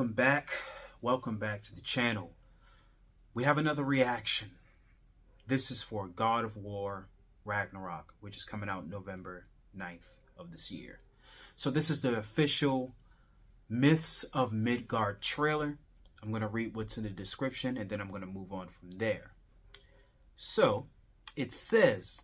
Welcome back. Welcome back to the channel. We have another reaction. This is for God of War Ragnarok, which is coming out November 9th of this year. So this is the official Myths of Midgard trailer. I'm going to read what's in the description and then I'm going to move on from there. So it says,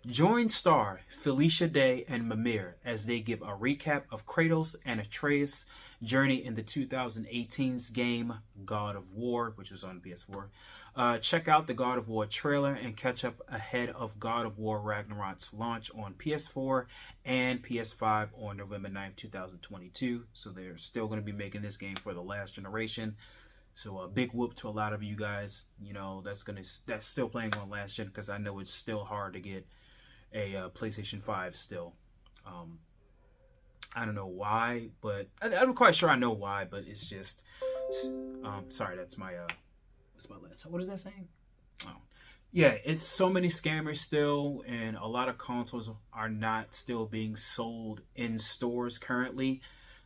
join star Felicia Day and Mimir as they give a recap of Kratos and Atreus' journey in the 2018's game God of War, which was on PS4. Check out the God of War trailer and catch up ahead of God of War Ragnarok's launch on PS4 and PS5 on November 9th, 2022. So they're still going to be making this game for the last generation. So a big whoop to a lot of you guys, you know, that's still playing on last gen, because I know it's still hard to get a PlayStation 5 still. I don't know why, but I'm quite sure I know why, but it's just sorry, that's my laptop. What is that saying? Oh yeah, it's so many scammers still, and a lot of consoles are not still being sold in stores currently.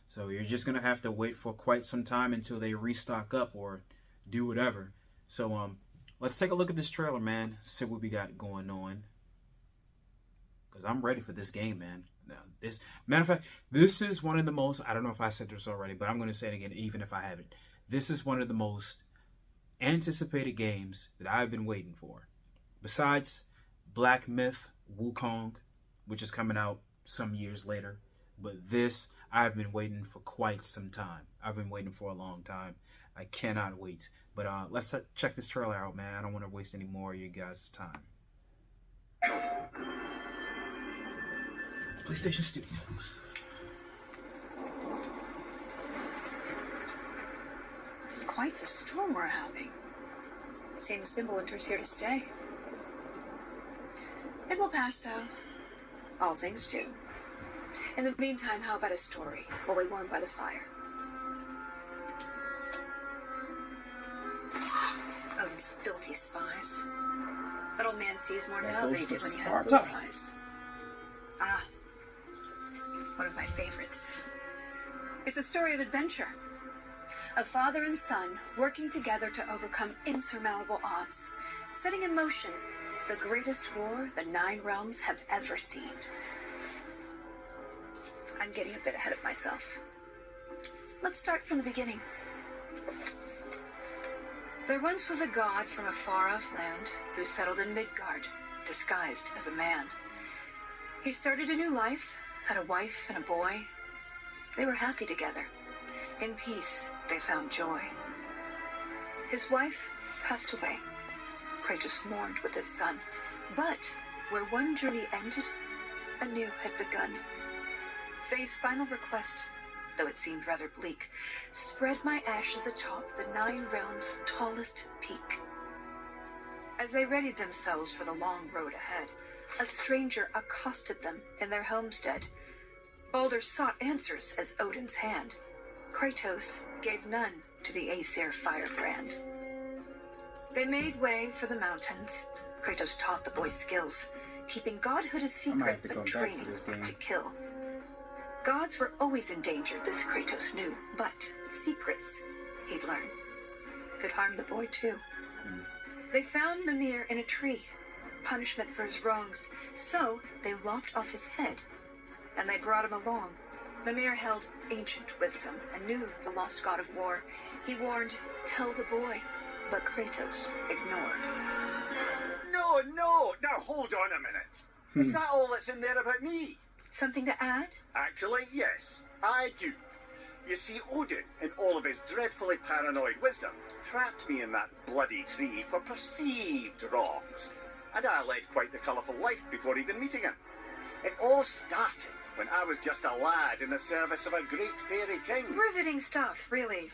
So you're just gonna have to wait for quite some time until they restock up or do whatever. So let's take a look at this trailer, man. See what we got going on, because I'm ready for this game, man. Now, matter of fact, this is one of the most, I don't know if I said this already, but I'm going to say it again, even if I haven't. This is one of the most anticipated games that I've been waiting for. Besides Black Myth Wukong, which is coming out some years later. But this, I've been waiting for quite some time. I've been waiting for a long time. I cannot wait. But let's check this trailer out, man. I don't want to waste any more of you guys' time. PlayStation Studios. It's quite the storm we're having. Seems Fimbulwinter's here to stay. It will pass, though. All things do. In the meantime, how about a story while we warm by the fire? Odin's filthy spies. That old man sees more now than he did when he had blue eyes. Ah, one of my favorites. It's a story of adventure. A father and son working together to overcome insurmountable odds, setting in motion the greatest war the 9 realms have ever seen. I'm getting a bit ahead of myself. Let's start from the beginning. There once was a god from a far-off land who settled in Midgard, disguised as a man. He started a new life, had a wife and a boy. They were happy together. In peace, they found joy. His wife passed away. Kratos mourned with his son. But where one journey ended, a new had begun. Faye's final request, though it seemed rather bleak, spread my ashes atop the 9 realms' tallest peak. As they readied themselves for the long road ahead, a stranger accosted them in their homestead. Baldur sought answers as Odin's hand. Kratos gave none to the Aesir firebrand. They made way for the mountains. Kratos taught the boy skills, keeping godhood a secret but training to kill. Gods were always in danger, this Kratos knew, but secrets, he'd learn, could harm the boy too. They found Mimir in a tree, punishment for his wrongs, so they lopped off his head, and they brought him along. Mimir held ancient wisdom and knew the lost god of war. He warned, tell the boy, but Kratos ignored. No, now hold on a minute. Is that all that's in there about me? Something to add? Actually, yes, I do. You see, Odin, in all of his dreadfully paranoid wisdom, trapped me in that bloody tree for perceived wrongs. And I led quite the colourful life before even meeting him. It all started when I was just a lad in the service of a great fairy king. Riveting stuff, really.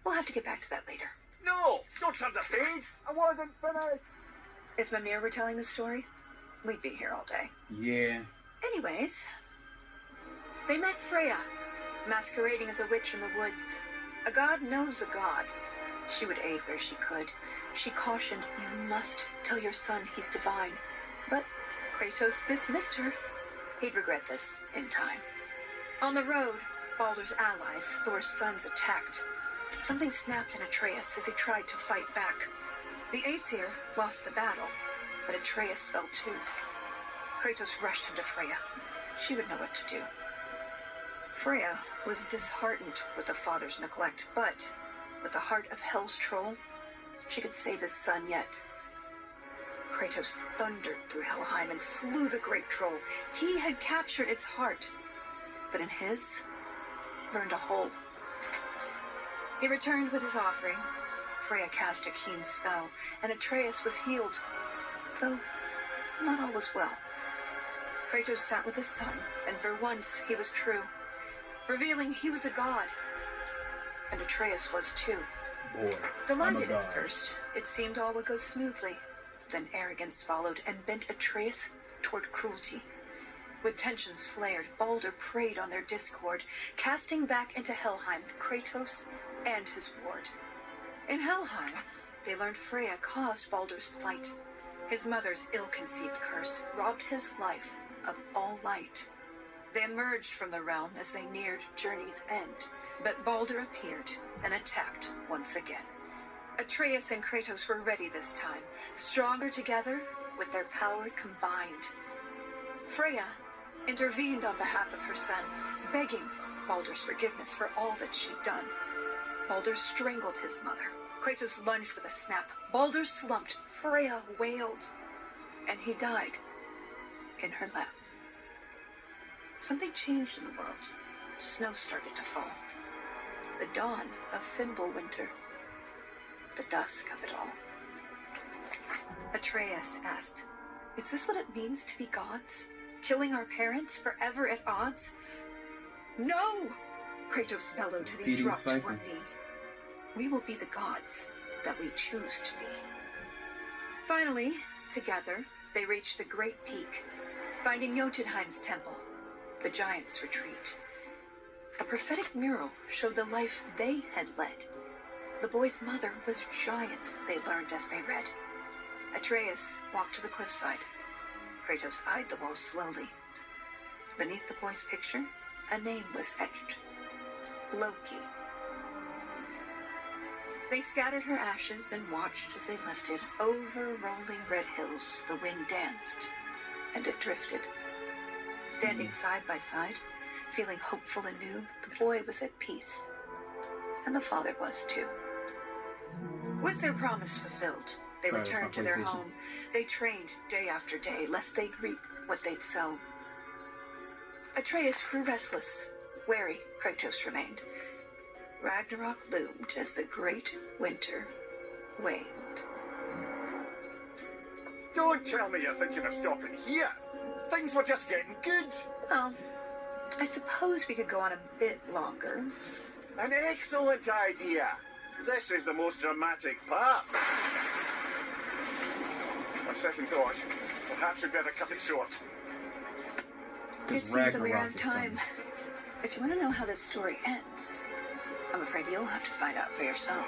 We'll have to get back to that later. No, don't turn the page. I wasn't finished. If Mimir were telling the story, we'd be here all day. Yeah. Anyways, they met Freya, masquerading as a witch in the woods. A god knows a god. She would aid where she could. She cautioned, you must tell your son he's divine. But Kratos dismissed her. He'd regret this in time. On the road, Baldur's allies, Thor's sons, attacked. Something snapped in Atreus as he tried to fight back. The Aesir lost the battle, but Atreus fell too. Kratos rushed him to Freya. She would know what to do. Freya was disheartened with the father's neglect, but with the heart of Hell's troll, she could save his son yet. Kratos thundered through Helheim and slew the great troll. He had captured its heart, but in his, burned a hole. He returned with his offering. Freya cast a keen spell, and Atreus was healed, though not all was well. Kratos sat with his son, and for once he was true, revealing he was a god, and Atreus was too. Boy, Delighted at first, it seemed all would go smoothly. Then arrogance followed and bent Atreus toward cruelty. With tensions flared, Baldur preyed on their discord, casting back into Helheim Kratos and his ward. In Helheim, they learned Freya caused Baldur's plight. His mother's ill-conceived curse robbed his life of all light. They emerged from the realm as they neared Journey's end, but Baldur appeared and attacked once again. Atreus and Kratos were ready this time, stronger together with their power combined. Freya intervened on behalf of her son, begging Baldur's forgiveness for all that she'd done. Baldur strangled his mother. Kratos lunged with a snap. Baldur slumped. Freya wailed. And he died in her lap. Something changed in the world. Snow started to fall. The dawn of Fimbulwinter. The dusk of it all. Atreus asked, "Is this what it means to be gods? Killing our parents forever at odds?" "No!" Kratos bellowed as he dropped to one knee. "We will be the gods that we choose to be." Finally, together, they reached the Great Peak, finding Jotunheim's temple, the giants' retreat. A prophetic mural showed the life they had led. The boy's mother was giant, they learned as they read. Atreus walked to the cliffside. Kratos eyed the wall slowly. Beneath the boy's picture, a name was etched. Loki. They scattered her ashes and watched as they lifted. Over rolling red hills, the wind danced, and it drifted. Standing side by side, feeling hopeful and new, the boy was at peace. And the father was too. With their promise fulfilled, they returned to their home. They trained day after day, lest they'd reap what they'd sow. Atreus grew restless. Wary, Kratos remained. Ragnarok loomed as the great winter waned. Don't tell me you're thinking of stopping here. Things were just getting good. Well, I suppose we could go on a bit longer. An excellent idea. This is the most dramatic part. On second thought, perhaps we'd better cut it short. It seems that we're out of time. If you want to know how this story ends, I'm afraid you'll have to find out for yourself.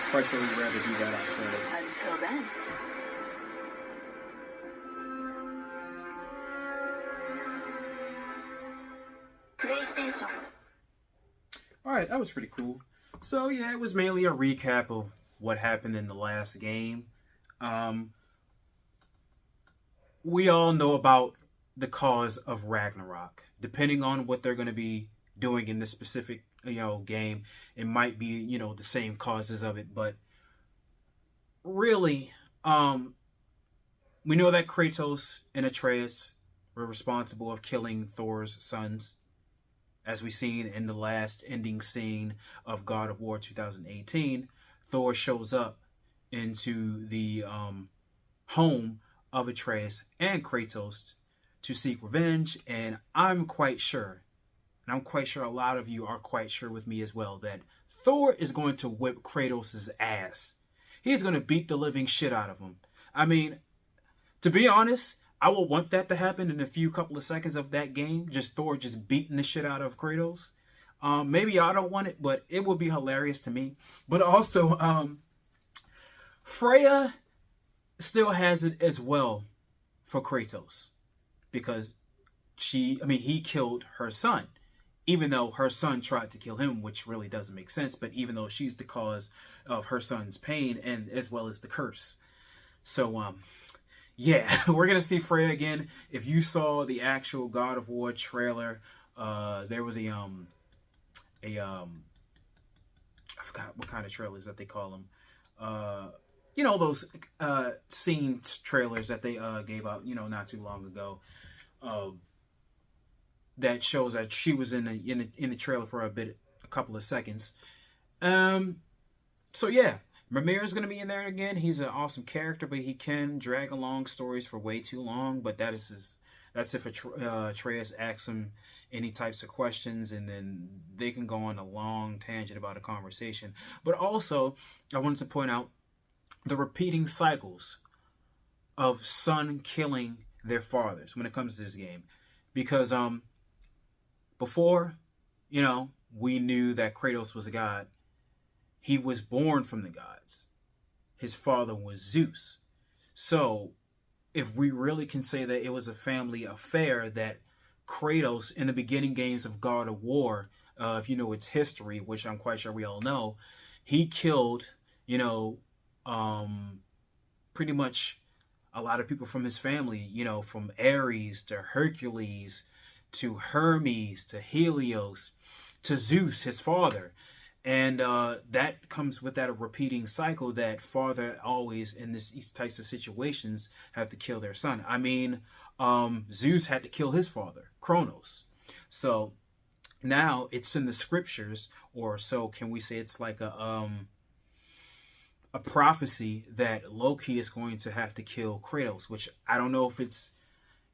Quite sure we'd rather do that ourselves. Until then. PlayStation. Alright, that was pretty cool. So yeah, it was mainly a recap of what happened in the last game. We all know about the cause of Ragnarok. Depending on what they're going to be doing in this specific, game, it might be, the same causes of it. But really, we know that Kratos and Atreus were responsible of killing Thor's sons, as we've seen in the last ending scene of God of War 2018. Thor shows up into the home of Atreus and Kratos to seek revenge, and I'm quite sure a lot of you are quite sure with me as well, that Thor is going to whip Kratos' ass. He's going to beat the living shit out of him. I mean, to be honest, I will want that to happen in a couple of seconds of that game. Just Thor just beating the shit out of Kratos. Maybe I don't want it, but it would be hilarious to me. But also, Freya still has it as well for Kratos, because he killed her son, even though her son tried to kill him, which really doesn't make sense. But even though she's the cause of her son's pain and as well as the curse. So, yeah, we're going to see Freya again. If you saw the actual God of War trailer, there was I forgot what kind of trailers that they call them. You know, those scene trailers that they gave out, you know, not too long ago. That shows that she was in the trailer for a couple of seconds. So yeah, Mimir's gonna be in there again. He's an awesome character, but he can drag along stories for way too long. But that's if Atreus asks him any types of questions, and then they can go on a long tangent about a conversation. But also, I wanted to point out the repeating cycles of son killing their fathers when it comes to this game, because before, you know, we knew that Kratos was a god. He was born from the gods. His father was Zeus. So if we really can say that it was a family affair, that Kratos in the beginning games of God of War, if you know its history, which I'm quite sure we all know, he killed, you know, pretty much a lot of people from his family, you know, from Ares to Hercules to Hermes to Helios to Zeus, his father. And that comes with that repeating cycle that father always in these types of situations have to kill their son. I mean, Zeus had to kill his father, Kronos. So now it's in the scriptures, or so can we say it's like a prophecy that Loki is going to have to kill Kratos, which I don't know if it's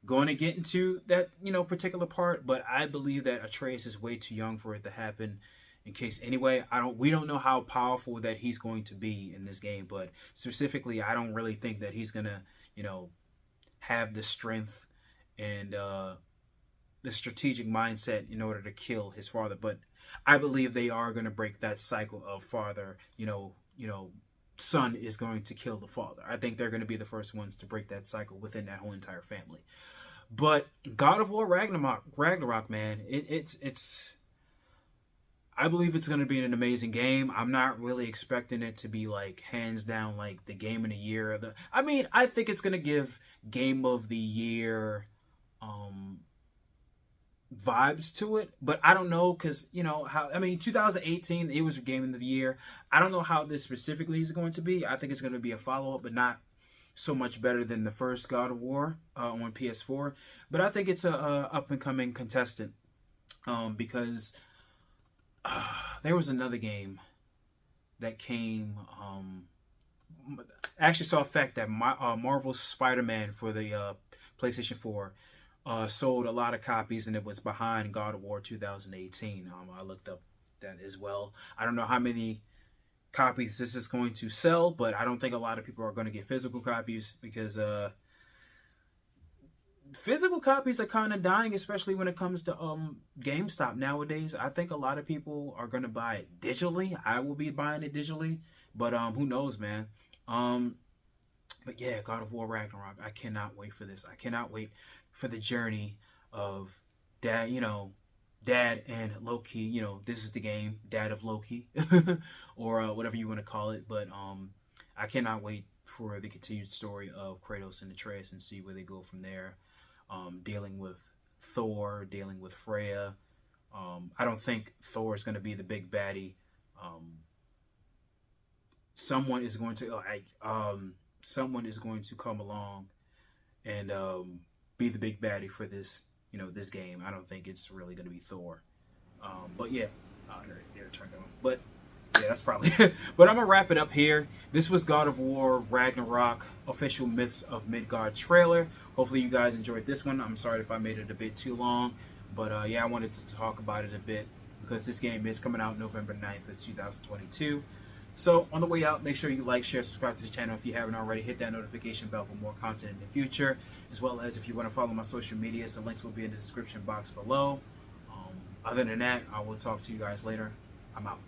going to get into that, you know, particular part, but I believe that Atreus is way too young for it to happen. In case anyway, we don't know how powerful that he's going to be in this game, but specifically, I don't really think that he's gonna, you know, have the strength and the strategic mindset in order to kill his father. But I believe they are going to break that cycle of father, you know, son is going to kill the father. I think they're going to be the first ones to break that cycle within that whole entire family. But God of War Ragnarok, man, it's I believe it's going to be an amazing game. I'm not really expecting it to be like hands down like the game of the year. I mean, I think it's going to give game of the year vibes to it, but I don't know, because, you know, how, I mean, 2018, it was a game of the year. I don't know how this specifically is going to be. I think it's going to be a follow-up, but not so much better than the first God of War on PS4. But I think it's a up-and-coming contestant because there was another game that came. I actually saw a fact that Marvel's Spider-Man for the PlayStation 4 sold a lot of copies, and it was behind God of War 2018. I looked up that as well. I don't know how many copies this is going to sell, but I don't think a lot of people are going to get physical copies, because physical copies are kind of dying, especially when it comes to GameStop nowadays. I think a lot of people are going to buy it digitally. I will be buying it digitally, but who knows, man. But yeah, God of War Ragnarok, I cannot wait for this. I cannot wait for the journey of Dad and Loki. You know, this is the game, Dad of Loki, or whatever you want to call it. But I cannot wait for the continued story of Kratos and Atreus and see where they go from there. Dealing with Thor, dealing with Freya. I don't think Thor is going to be the big baddie. Someone is going to come along and be the big baddie for this, this game. I don't think it's really going to be Thor. But yeah, here it turned on. But yeah, that's probably it. But I'm gonna wrap it up here. This was God of War Ragnarok official Myths of Midgard trailer. Hopefully you guys enjoyed this one. I'm sorry if I made it a bit too long, but yeah, I wanted to talk about it a bit because this game is coming out November 9th of 2022. So on the way out, make sure you like, share, subscribe to the channel if you haven't already. Hit that notification bell for more content in the future, as well as if you want to follow my social medias, the links will be in the description box below. Other than that, I will talk to you guys later. I'm out.